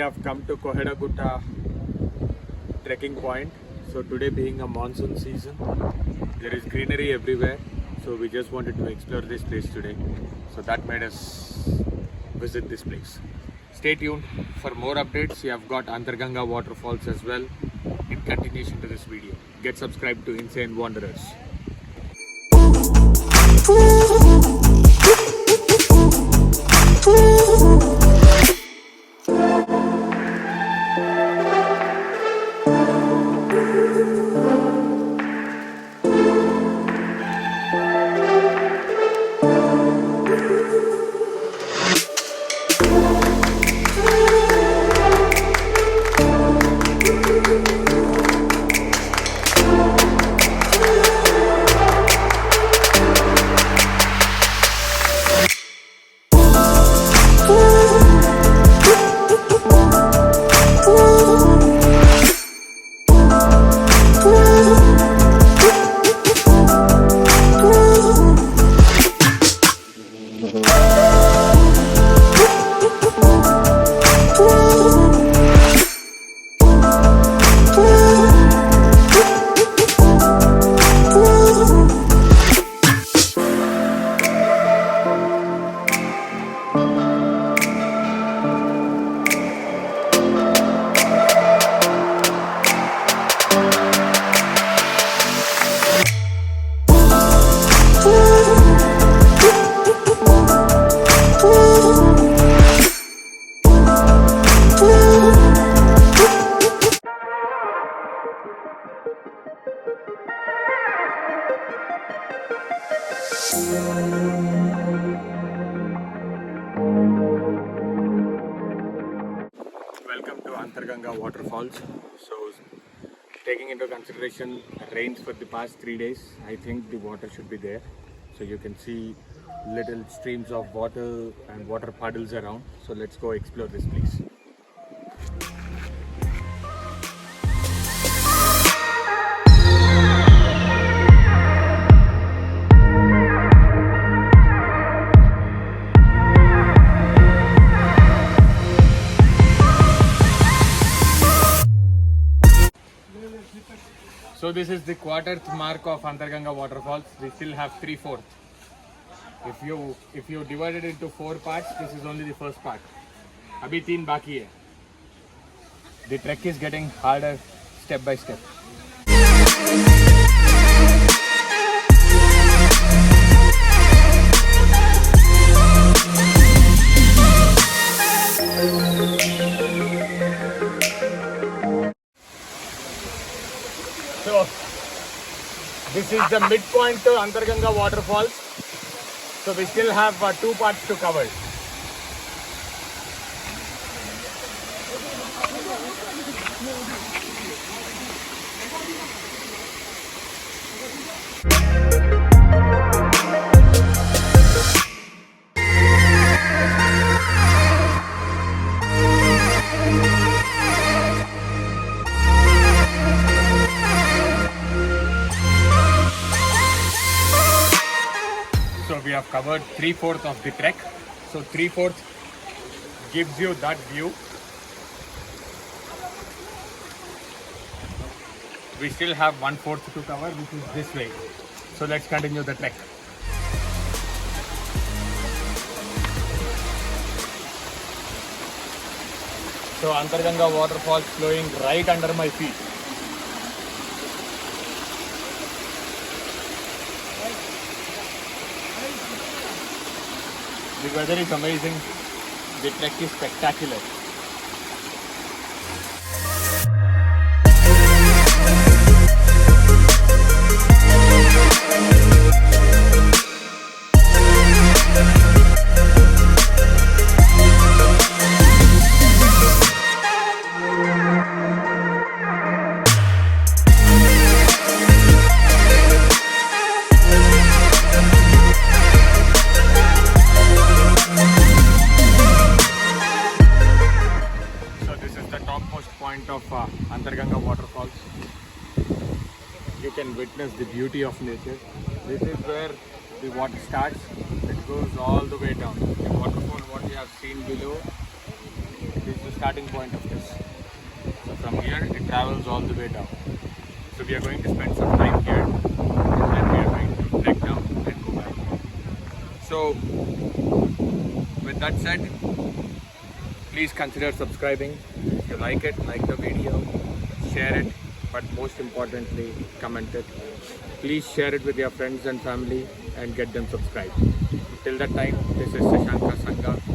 have come to Koheda trekking point. So today being a monsoon season, there is greenery everywhere. So we just wanted to explore this place today. So that made us visit this place. Stay tuned for more updates. We have got Antharganga waterfalls as well in continuation to this video. Get subscribed to Insane Wanderers. Welcome to Antharganga waterfalls. So taking into consideration rains for the past 3 days, I think the water should be there. So you can see little streams of water and water puddles around. So let's go explore this place. So this is the quarters mark of Antharganga waterfalls. We still have 3/4. If you divide it into 4 parts, this is only the first part. Abhi 3 baki hai. The trek is getting harder step by step. So this is the midpoint to Antharganga waterfalls. So we still have 2 parts to cover. So we have covered 3/4 of the trek. So 3/4 gives you that view. We still have 1/4 to cover, which is this way. So let's continue the trek. So Antharganga waterfalls flowing right under my feet. The weather is amazing. The trek is spectacular. Of Antharganga waterfalls. You can witness the beauty of nature. This is where the water starts. It goes all the way down. The waterfall what you have seen below, this is starting point of this. So from here it travels all the way down. So we are going to spend some time here and then we are going to trek down and go back. So with that said, please consider subscribing. If you like it, like the video, share it, but most importantly, comment it. Please share it with your friends and family and get them subscribed. Till that time, this is Shashanka Sangha.